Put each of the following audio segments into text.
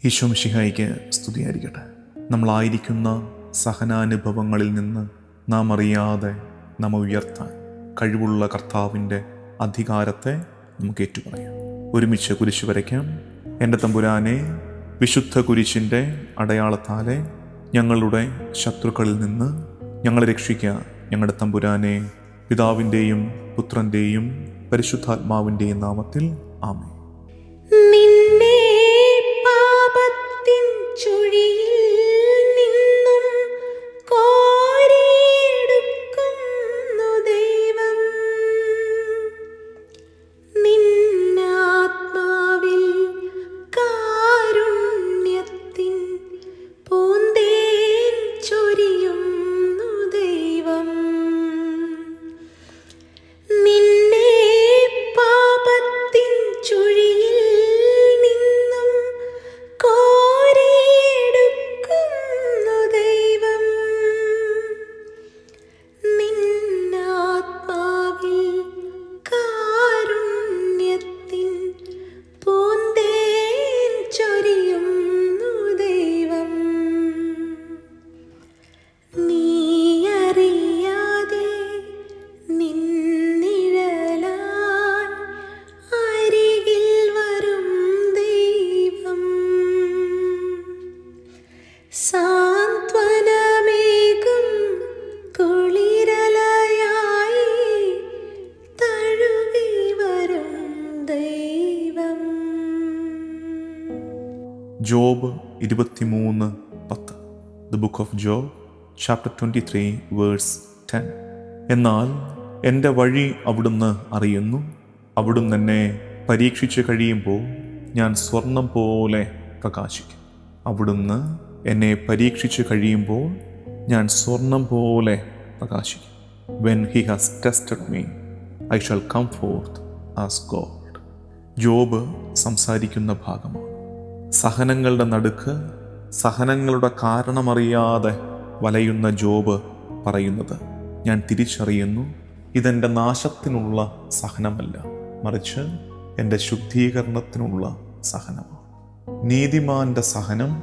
ഈശോ മിശിഹായ്ക്ക് സ്തുതിയായിരിക്കട്ടെ. നമ്മളായിരിക്കുന്ന സഹനാനുഭവങ്ങളിൽ നിന്ന് നാം അറിയാതെ നമ്മെ ഉയർത്താൻ കഴിവുള്ള കർത്താവിൻ്റെ അധികാരത്തെ നമുക്ക് ഏറ്റുപറയാം. ഒരുമിച്ച് കുരിശ് വരയ്ക്കാം. എൻ്റെ തമ്പുരാനെ, വിശുദ്ധ കുരിശിൻ്റെ അടയാളത്താലെ ഞങ്ങളുടെ ശത്രുക്കളിൽ നിന്ന് ഞങ്ങളെ രക്ഷിക്കുക. ഞങ്ങളുടെ തമ്പുരാനെ, പിതാവിൻ്റെയും പുത്രൻ്റെയും പരിശുദ്ധാത്മാവിൻ്റെയും നാമത്തിൽ ആമേൻ. Job 23:10. The book of Job, chapter 23, verse 10. എന്നാൽ എൻ്റെ വഴി അവിടുന്ന് അറിയുന്നു. അവിടുന്ന് എന്നെ പരീക്ഷിച്ച് കഴിയുമ്പോൾ ഞാൻ സ്വർണം പോലെ പ്രകാശിക്കും. അവിടുന്ന് എന്നെ പരീക്ഷിച്ച് കഴിയുമ്പോൾ ഞാൻ സ്വർണം പോലെ പ്രകാശിക്കും. When he has tested me, I shall come forth as gold. Job സംസാരിക്കുന്ന ഭാഗമാണ്. സഹനങ്ങളുടെ നടുക്ക് സഹനങ്ങളുടെ കാരണമറിയാതെ വലയുന്ന ജോബ് പറയുന്നത്, ഞാൻ തിരിച്ചറിയുന്നു, ഇതെൻ്റെ നാശത്തിനുള്ള സഹനമല്ല, മറിച്ച് എൻ്റെ ശുദ്ധീകരണത്തിനുള്ള സഹനമാണ്. നീതിമാന്റെ സഹനം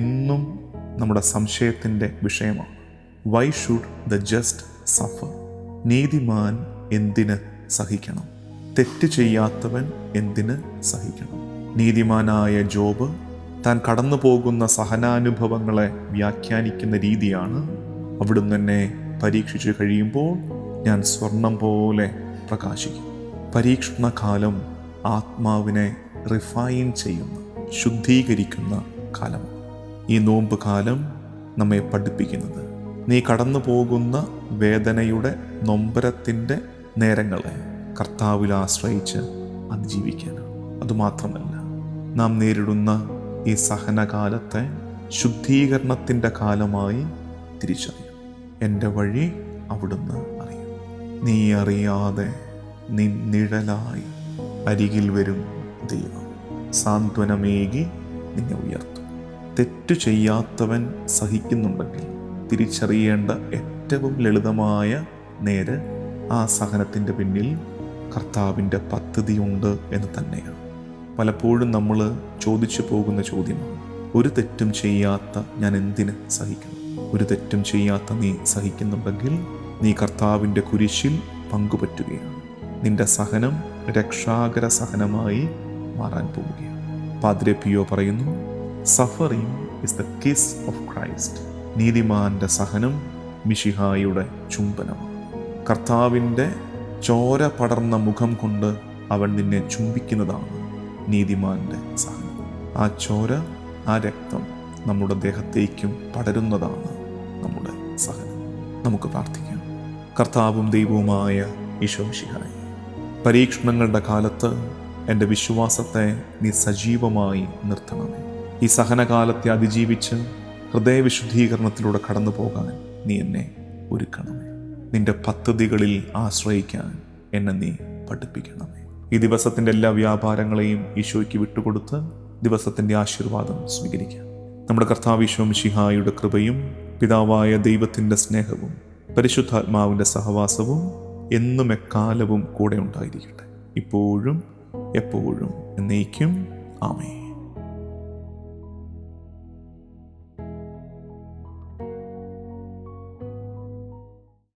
എന്നും നമ്മുടെ സംശയത്തിൻ്റെ വിഷയമാണ്. Why should the just suffer? നീതിമാൻ എന്തിന് സഹിക്കണം? തെറ്റ് ചെയ്യാത്തവൻ എന്തിന് സഹിക്കണം? നീതിമാനായ ജോബ് താൻ കടന്നു പോകുന്ന സഹനാനുഭവങ്ങളെ വ്യാഖ്യാനിക്കുന്ന രീതിയാണ്, അവിടുന്ന് എന്നെ പരീക്ഷിച്ച് കഴിയുമ്പോൾ ഞാൻ സ്വർണം പോലെ പ്രകാശിക്കും. പരീക്ഷണകാലം ആത്മാവിനെ റിഫൈൻ ചെയ്യുന്ന, ശുദ്ധീകരിക്കുന്ന കാലമാണ്. ഈ നോമ്പ് കാലം നമ്മെ പഠിപ്പിക്കുന്നത്, നീ കടന്നു പോകുന്ന വേദനയുടെ നൊമ്പരത്തിൻ്റെ നേരങ്ങളെ കർത്താവിൽ ആശ്രയിച്ച് അതിജീവിക്കാനാണ്. അതുമാത്രമല്ല, നാം നേരിടുന്ന ഈ സഹനകാലത്തെ ശുദ്ധീകരണത്തിൻ്റെ കാലമായി തിരിച്ചറിയും. എൻ്റെ വഴി അവിടുന്ന് അറിയും. നീ അറിയാതെ നിഴലായി അരികിൽ വരും ദൈവം, സാന്ത്വനമേകി നിന്നെ ഉയർത്തും. തെറ്റു ചെയ്യാത്തവൻ സഹിക്കുന്നുണ്ടെങ്കിൽ തിരിച്ചറിയേണ്ട ഏറ്റവും ലളിതമായ നേര്, ആ സഹനത്തിൻ്റെ പിന്നിൽ കർത്താവിൻ്റെ പദ്ധതിയുണ്ട് എന്ന് തന്നെയാണ്. പലപ്പോഴും നമ്മൾ ചോദിച്ചു പോകുന്ന ചോദ്യമാണ്, ഒരു തെറ്റും ചെയ്യാത്ത ഞാൻ എന്തിന് സഹിക്കണം? ഒരു തെറ്റും ചെയ്യാത്ത നീ സഹിക്കുന്നുണ്ടെങ്കിൽ നീ കർത്താവിൻ്റെ കുരിശിൽ പങ്കുപറ്റുകയാണ്. നിന്റെ സഹനം രക്ഷാകര സഹനമായി മാറാൻ പോവുകയാണ്. പാദ്രെ പിയോ പറയുന്നു, suffering is the kiss of Christ. നീതിമാന്റെ സഹനം മിശിഹായുടെ ചുംബനമാണ്. കർത്താവിൻ്റെ ചോര പടർന്ന മുഖം കൊണ്ട് അവൻ നിന്നെ ചുംബിക്കുന്നതാണ് നീതിമാന്റെ സഹനം. ആ ചോര, ആ രക്തം നമ്മുടെ ദേഹത്തേക്കും പടരുന്നതാണ് നമ്മുടെ സഹനം. നമുക്ക് പ്രാർത്ഥിക്കാം. കർത്താവും ദൈവവുമായ ഈശോ മിശിഹായേ, പരീക്ഷണങ്ങളുടെ കാലത്ത് എൻ്റെ വിശ്വാസത്തെ നീ സജീവമായി നിർത്തണമേ. ഈ സഹനകാലത്തെ അതിജീവിച്ച് ഹൃദയവിശുദ്ധീകരണത്തിലൂടെ കടന്നു പോകാൻ നീ എന്നെ ഒരുക്കണമേ. നിന്റെ പദ്ധതികളിൽ ആശ്രയിക്കാൻ എന്നെ നീ പഠിപ്പിക്കണമേ. ഈ ദിവസത്തിൻ്റെ എല്ലാ വ്യാപാരങ്ങളെയും ഈശോയ്ക്ക് വിട്ടുകൊടുത്ത് ദിവസത്തിൻ്റെ ആശീർവാദം സ്വീകരിക്കാം. നമ്മുടെ കർത്താവ് ഈശോ മിശിഹായുടെ കൃപയും പിതാവായ ദൈവത്തിൻ്റെ സ്നേഹവും പരിശുദ്ധാത്മാവിൻ്റെ സഹവാസവും എന്നും എക്കാലവും കൂടെ ഉണ്ടായിരിക്കട്ടെ, ഇപ്പോഴും എപ്പോഴും എന്നേക്കും. ആമേൻ.